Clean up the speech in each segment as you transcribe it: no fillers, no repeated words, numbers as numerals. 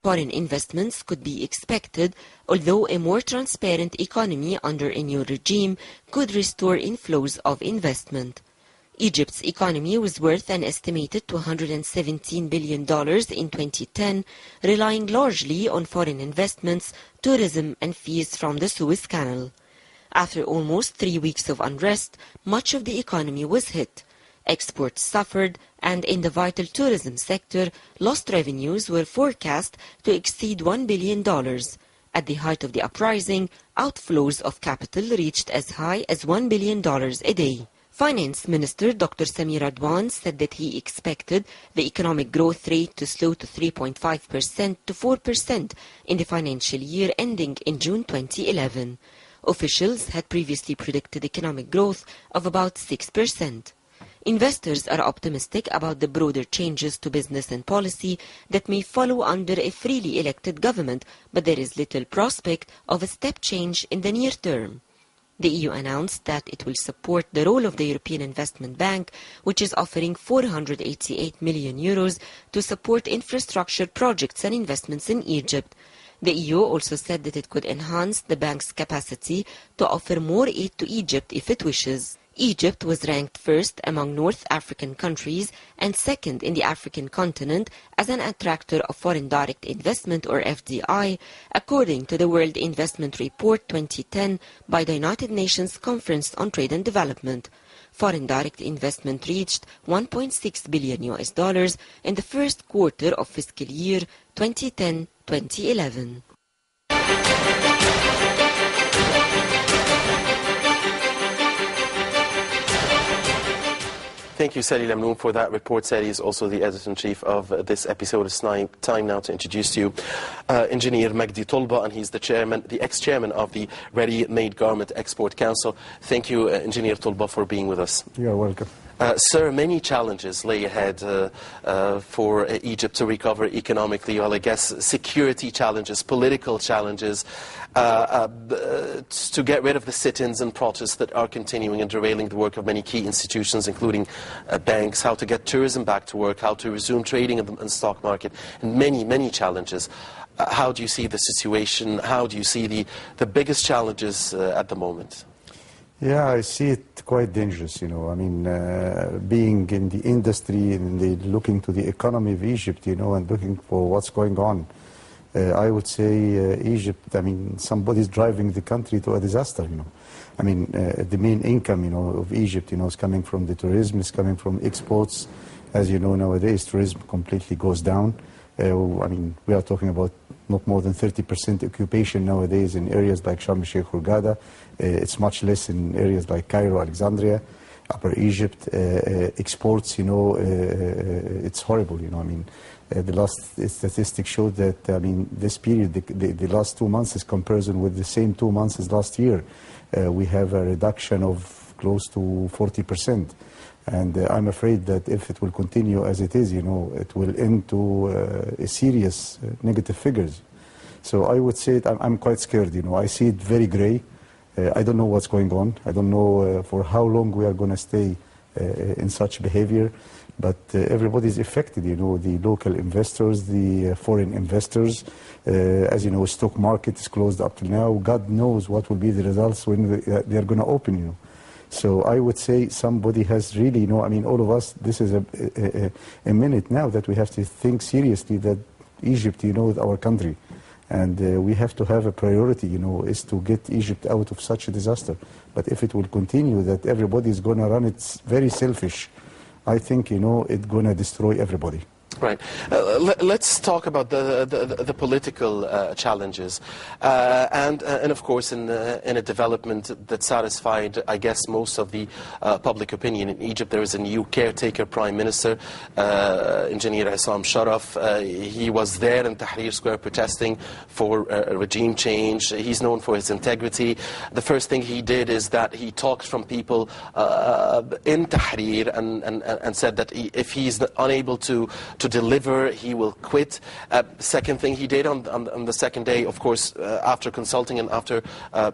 Foreign investments could be expected, although a more transparent economy under a new regime could restore inflows of investment. Egypt's economy was worth an estimated $217 billion in 2010, relying largely on foreign investments, tourism and fees from the Suez Canal. After almost 3 weeks of unrest, much of the economy was hit. Exports suffered, and in the vital tourism sector, lost revenues were forecast to exceed $1 billion. At the height of the uprising, outflows of capital reached as high as $1 billion a day. Finance Minister Dr. Samir Adwan said that he expected the economic growth rate to slow to 3.5% to 4% in the financial year ending in June 2011. Officials had previously predicted economic growth of about 6%. Investors are optimistic about the broader changes to business and policy that may follow under a freely elected government, but there is little prospect of a step change in the near term. The EU announced that it will support the role of the European Investment Bank, which is offering €488 million to support infrastructure projects and investments in Egypt. The EU also said that it could enhance the bank's capacity to offer more aid to Egypt if it wishes. Egypt was ranked first among North African countries and second in the African continent as an attractor of foreign direct investment, or FDI, according to the World Investment Report 2010 by the United Nations Conference on Trade and Development. Foreign direct investment reached $1.6 billion in the first quarter of fiscal year 2010-2011. Thank you, Sally Lamnoun, for that report. Sally is also the editor-in-chief of this episode. It's time now to introduce to you Engineer Magdi Tolba, and he's the ex-chairman of the Ready-Made Garment Export Council. Thank you, Engineer Tolba, for being with us. You're welcome. Sir, many challenges lay ahead for Egypt to recover economically. Well, I guess security challenges, political challenges, to get rid of the sit-ins and protests that are continuing and derailing the work of many key institutions, including banks, how to get tourism back to work, how to resume trading in the stock market, and many, many challenges. How do you see the situation? How do you see the biggest challenges at the moment? Yeah, I see it quite dangerous, I mean, being in the industry and looking to the economy of Egypt, and looking for what's going on. I would say Egypt, I mean, somebody's driving the country to a disaster, I mean, the main income, of Egypt, is coming from the tourism, is coming from exports. As you know, nowadays, tourism completely goes down. I mean, we are talking about not more than 30% occupation nowadays in areas like Sharm el-Sheikh, Hurghada. It's much less in areas like Cairo, Alexandria, Upper Egypt. Exports, it's horrible, I mean, the last statistics showed that, I mean, this period, the last 2 months is comparison with the same 2 months as last year. We have a reduction of close to 40%. And I'm afraid that if it will continue as it is, it will end to a serious negative figures. So I would say I'm quite scared, I see it very gray. I don't know what's going on. I don't know for how long we are going to stay in such behavior. But everybody's affected, the local investors, the foreign investors. As you know, stock market is closed up till now. God knows what will be the results when they are going to open, So I would say somebody has really, I mean, all of us, this is a minute now that we have to think seriously that Egypt, is our country. And we have to have a priority, is to get Egypt out of such a disaster. But if it will continue that everybody is going to run, it's very selfish. I think, it's going to destroy everybody. Right. Let's talk about the political challenges, and of course in a development that satisfied, I guess, most of the public opinion in Egypt. There is a new caretaker prime minister, Engineer Issam Sharaf. He was there in Tahrir Square protesting for a regime change. He's known for his integrity. The first thing he did is that he talked from people in Tahrir and said that if he's unable to deliver, he will quit. Second thing he did on the second day, of course, after consulting and after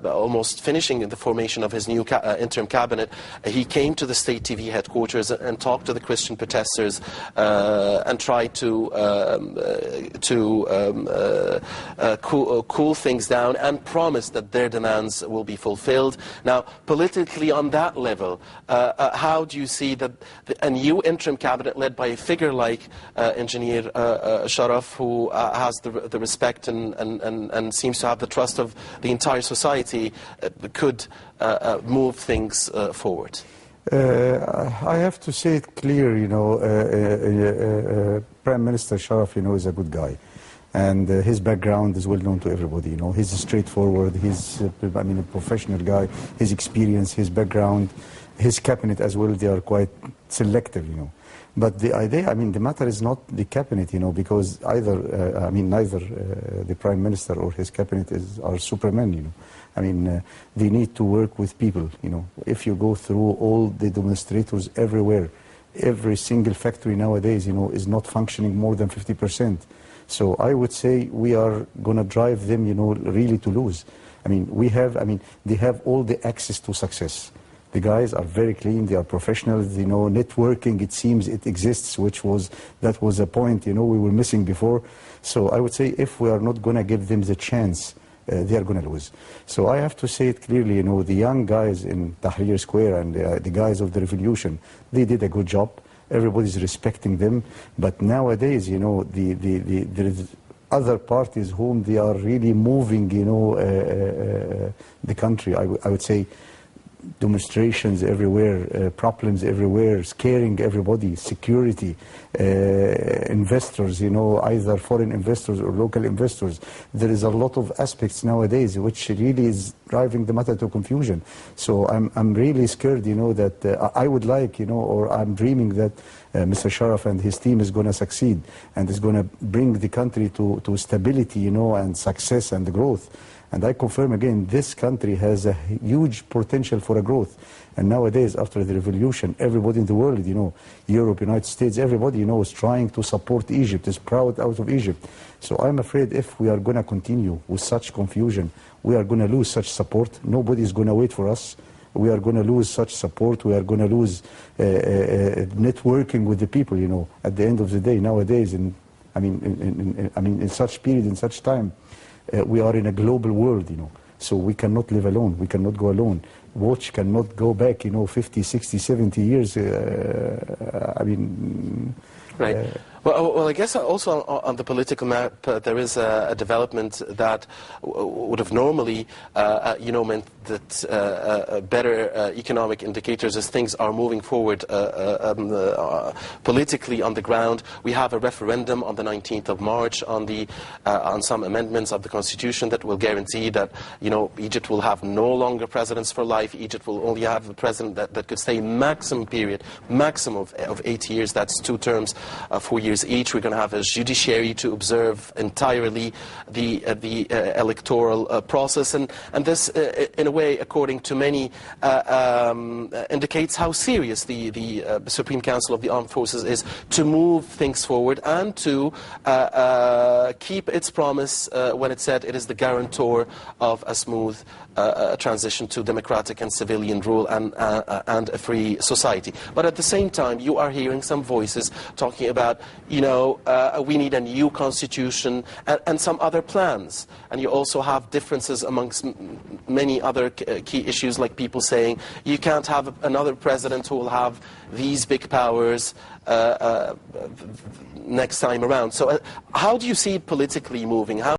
almost finishing the formation of his new interim cabinet, he came to the state TV headquarters and talked to the Christian protesters and tried to cool things down and promised that their demands will be fulfilled. Now, politically on that level, how do you see that a new interim cabinet led by a figure like Engineer Sharaf, who has the respect and seems to have the trust of the entire society, could move things forward? I have to say it clear, Prime Minister Sharaf, is a good guy. And his background is well known to everybody, He's straightforward, he's, a professional guy, his experience, his background, his cabinet as well, they are quite selective, But the idea, the matter is not the cabinet, because neither the Prime Minister or his cabinet are supermen, they need to work with people, If you go through all the demonstrators everywhere, every single factory nowadays, is not functioning more than 50%. So I would say we are going to drive them, really to lose. They have all the access to success. The guys are very clean, they are professionals, networking, it seems it exists, that was a point, we were missing before. So I would say if we are not going to give them the chance, they are going to lose. So I have to say it clearly, the young guys in Tahrir Square and the guys of the revolution, they did a good job. Everybody's respecting them. But nowadays, there is other parties whom they are really moving, the country. I would say demonstrations everywhere, problems everywhere, scaring everybody, security, investors, either foreign investors or local investors. There is a lot of aspects nowadays which really is driving the matter to confusion. So I'm really scared, that I would like, or I'm dreaming that Mr. Sharaf and his team is going to succeed and is going to bring the country to stability, and success and growth. And I confirm again, this country has a huge potential for a growth. And nowadays, after the revolution, everybody in the world, Europe, United States, everybody, is trying to support Egypt, is proud out of Egypt. So I'm afraid if we are going to continue with such confusion, we are going to lose such support. Nobody is going to wait for us. We are going to lose such support. We are going to lose networking with the people, at the end of the day. Nowadays, in such period, in such time, we are in a global world, so we cannot live alone, we cannot go alone. Watch cannot go back, 50, 60, 70 years, Right. Well, I guess also on the political map, there is a development that would have normally, meant that better economic indicators as things are moving forward politically on the ground. We have a referendum on the 19th of March on some amendments of the Constitution that will guarantee that, Egypt will have no longer presidents for life. Egypt will only have a president that could stay maximum of 8 years. That's 2 terms, 4 years each. We're going to have a judiciary to observe entirely the electoral process, and this, in a way, according to many, indicates how serious the Supreme Council of the Armed Forces is to move things forward and to keep its promise when it said it is the guarantor of a smooth transition to democratic and civilian rule and a free society. But at the same time, you are hearing some voices talking about, we need a new constitution and some other plans. And you also have differences amongst many other key issues, like people saying you can't have another president who will have these big powers next time around. So how do you see it politically moving?